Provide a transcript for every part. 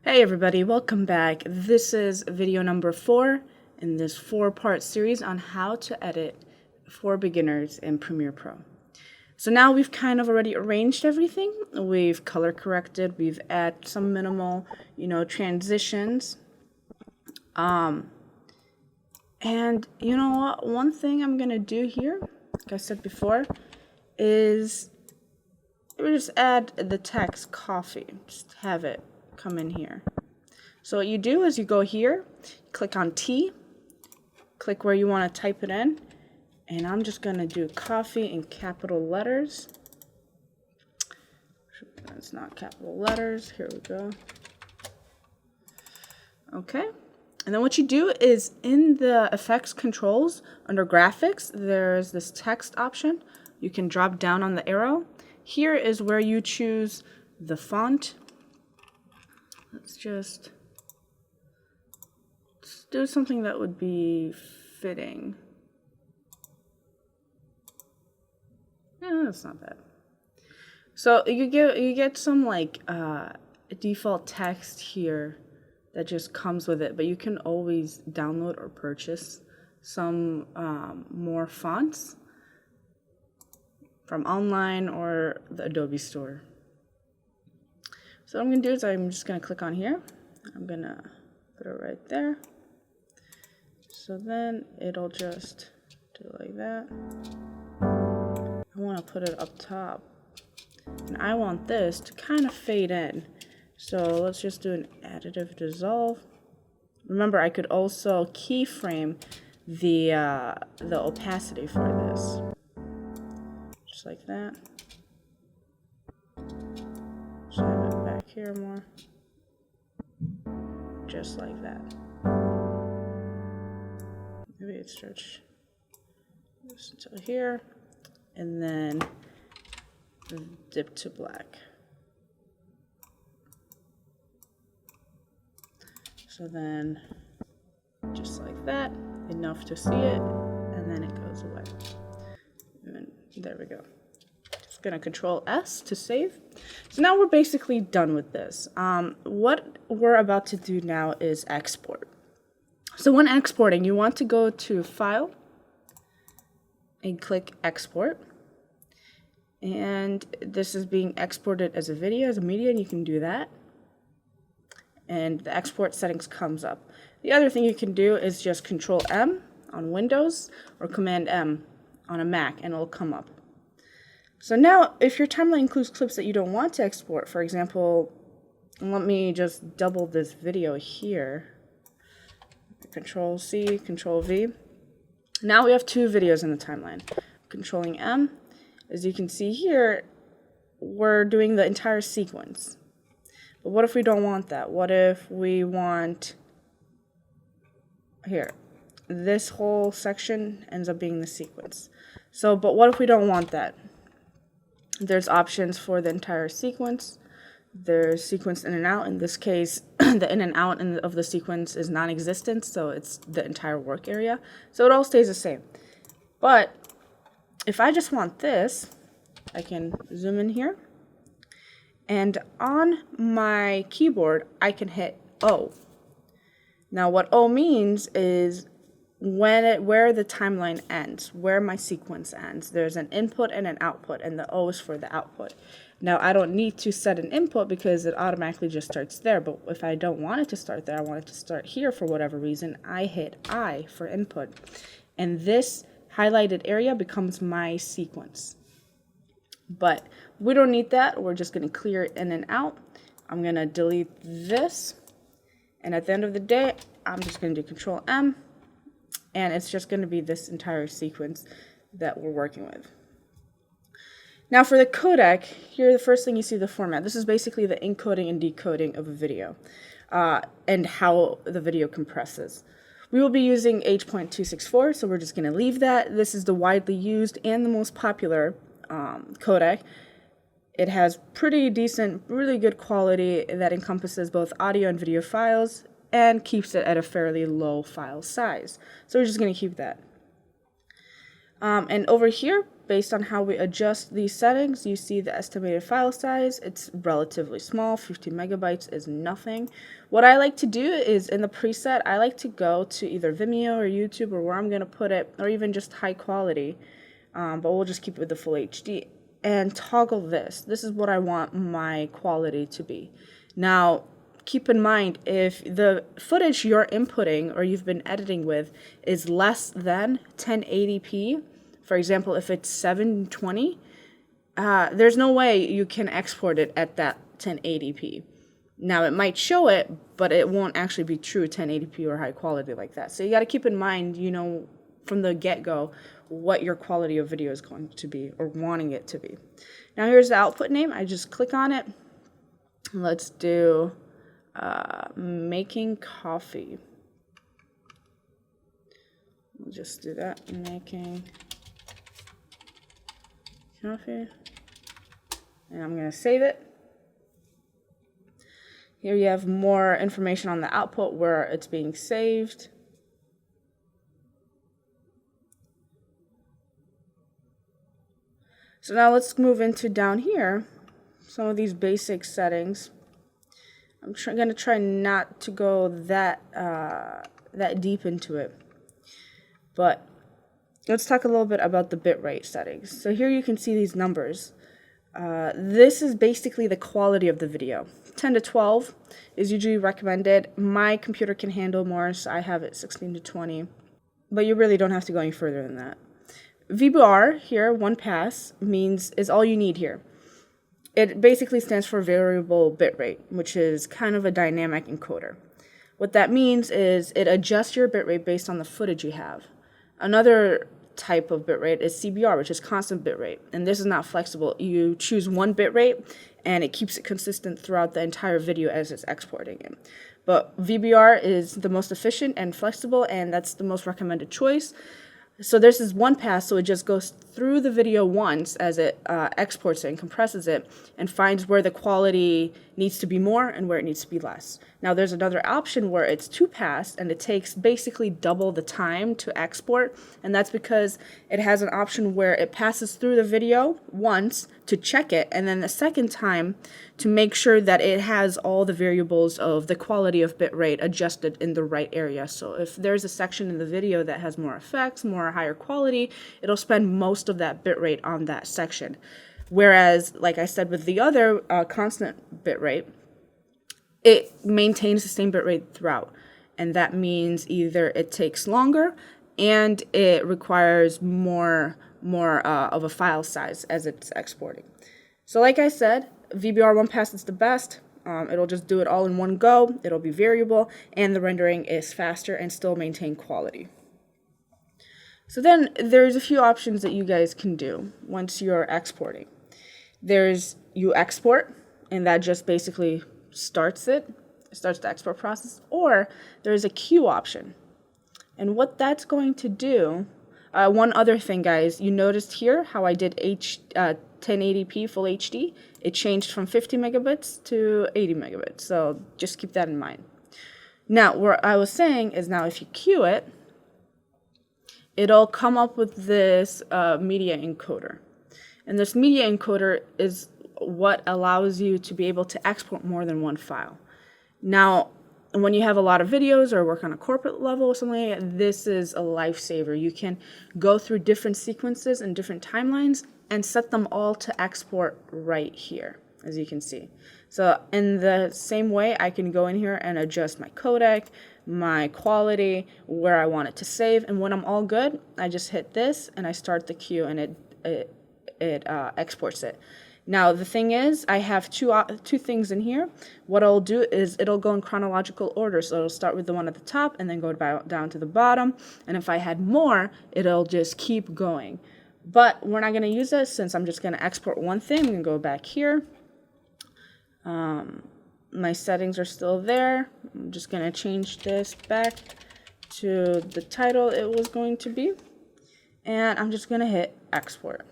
Hey everybody, welcome back. This is video number 4 in this 4-part series on how to edit for beginners in Premiere Pro. So now we've kind of already arranged everything. We've color corrected, we've added some minimal, transitions. And you know what? One thing I'm gonna do here, like I said before, is we just add the text coffee. Just have it come in here. So what you do is you go here, click on T, click where you want to type it in, and I'm just going to do coffee in capital letters. That's not capital letters. Here we go. Okay. And then what you do is in the effects controls under graphics, there's this text option. You can drop down on the arrow. Here is where you choose the font. Let's do something that would be fitting. Yeah, that's not bad. So you get some default text here that just comes with it, but you can always download or purchase some more fonts from online or the Adobe store. So what I'm going to do is I'm just going to click on here. I'm going to put it right there. So then it'll just do it like that. I want to put it up top. And I want this to kind of fade in. So let's just do an additive dissolve. Remember, I could also keyframe the opacity for this. Just like that. So have it back here more. Just like that. Maybe it stretch this until here, and then dip to black. So then, just like that, enough to see it, and then it goes away. And then, there we go. Just gonna Control S to save. So now we're basically done with this. What we're about to do now is export. So when exporting, you want to go to File and click Export. And this is being exported as a video, as a media, and you can do that. And the export settings comes up. The other thing you can do is just Control M on Windows or Command M on a Mac, and it'll come up. So now, if your timeline includes clips that you don't want to export, for example, let me just double this video here. Control C, Control V. Now we have 2 videos in the timeline. Controlling M. As you can see here, we're doing the entire sequence. But what if we don't want that? What if we want, here, this whole section ends up being the sequence. So, but what if we don't want that? There's options for the entire sequence. There's sequence in and out. In this case, the in and out of the sequence is non-existent, so it's the entire work area. So it all stays the same. But if I just want this, I can zoom in here. And on my keyboard, I can hit O. Now what O means is where the timeline ends, where my sequence ends. There's an input and an output, and the O is for the output. Now, I don't need to set an input because it automatically just starts there, but if I don't want it to start there, I want it to start here for whatever reason, I hit I for input. And this highlighted area becomes my sequence. But we don't need that. We're just going to clear it in and out. I'm going to delete this. And at the end of the day, I'm just going to do Control M. And it's just going to be this entire sequence that we're working with. Now for the codec, here the first thing you see the format. This is basically the encoding and decoding of a video and how the video compresses. We will be using H.264, so we're just going to leave that. This is the widely used and the most popular codec. It has pretty decent, really good quality that encompasses both audio and video files and keeps it at a fairly low file size. So we're just going to keep that. And over here, based on how we adjust these settings, you see the estimated file size. It's relatively small. 50 megabytes is nothing. What I like to do is in the preset, I like to go to either Vimeo or YouTube or where I'm going to put it, or even just high quality, but we'll just keep it with the full HD, and toggle this. This is what I want my quality to be. Now, keep in mind, if the footage you're inputting or you've been editing with is less than 1080p, for example, if it's 720, there's no way you can export it at that 1080p. Now, it might show it, but it won't actually be true 1080p or high quality like that. So you got to keep in mind, you know, from the get-go, what your quality of video is going to be or wanting it to be. Now, here's the output name. I just click on it. Let's do making coffee. We'll just do that, making coffee. And I'm going to save it. Here you have more information on the output where it's being saved. So now let's move into down here, some of these basic settings. I'm going to try not to go that deep into it. But let's talk a little bit about the bitrate settings. So here you can see these numbers. This is basically the quality of the video. 10 to 12 is usually recommended. My computer can handle more, so I have it 16 to 20. But you really don't have to go any further than that. VBR here, one pass, is all you need here. It basically stands for variable bitrate, which is kind of a dynamic encoder. What that means is it adjusts your bitrate based on the footage you have. Another type of bitrate is CBR, which is constant bitrate, and this is not flexible. You choose one bitrate and it keeps it consistent throughout the entire video as it's exporting it. But VBR is the most efficient and flexible, and that's the most recommended choice. So this is one pass, so it just goes through the video once as it exports it and compresses it and finds where the quality needs to be more and where it needs to be less. Now there's another option where it's two pass and it takes basically double the time to export, and that's because it has an option where it passes through the video once to check it, and then the second time to make sure that it has all the variables of the quality of bitrate adjusted in the right area. So if there's a section in the video that has more effects, more higher quality, it'll spend most of that bitrate on that section. Whereas, like I said, with the other constant bitrate, it maintains the same bitrate throughout. And that means either it takes longer and it requires more of a file size as it's exporting. So like I said, VBR one pass is the best. It'll just do it all in one go. It'll be variable, and the rendering is faster and still maintain quality. So then there's a few options that you guys can do once you're exporting. There's you export, and that just basically starts the export process, or there's a queue option. And what that's going to do, one other thing, guys, you noticed here how I did 1080p full HD. It changed from 50 megabits to 80 megabits, so just keep that in mind. Now, what I was saying is now if you queue it, it'll come up with this media encoder. And this media encoder is what allows you to be able to export more than one file. Now, when you have a lot of videos or work on a corporate level or something like that, this is a lifesaver. You can go through different sequences and different timelines and set them all to export right here, as you can see. So in the same way, I can go in here and adjust my codec, my quality, where I want it to save, and when I'm all good, I just hit this and I start the queue, and it exports it. Now the thing is, I have two things in here. What I'll do is it'll go in chronological order, so it'll start with the one at the top and then go down to the bottom. And if I had more, it'll just keep going. But we're not going to use this since I'm just going to export one thing. I'm going to go back here. My settings are still there. I'm just going to change this back to the title it was going to be. And I'm just going to hit export.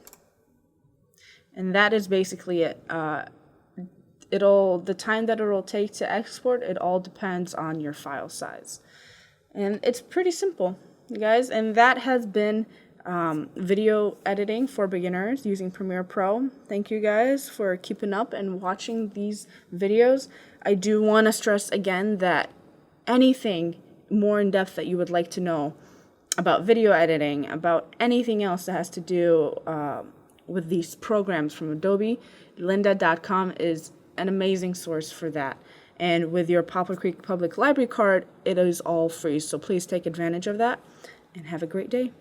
And that is basically it. The time that it'll take to export, it all depends on your file size. And it's pretty simple, guys. And that has been video editing for beginners using Premiere Pro. Thank you guys for keeping up and watching these videos. I do want to stress again that anything more in depth that you would like to know about video editing, about anything else that has to do with these programs from Adobe, lynda.com is an amazing source for that. And with your Poplar Creek Public Library card, it is all free. So please take advantage of that and have a great day.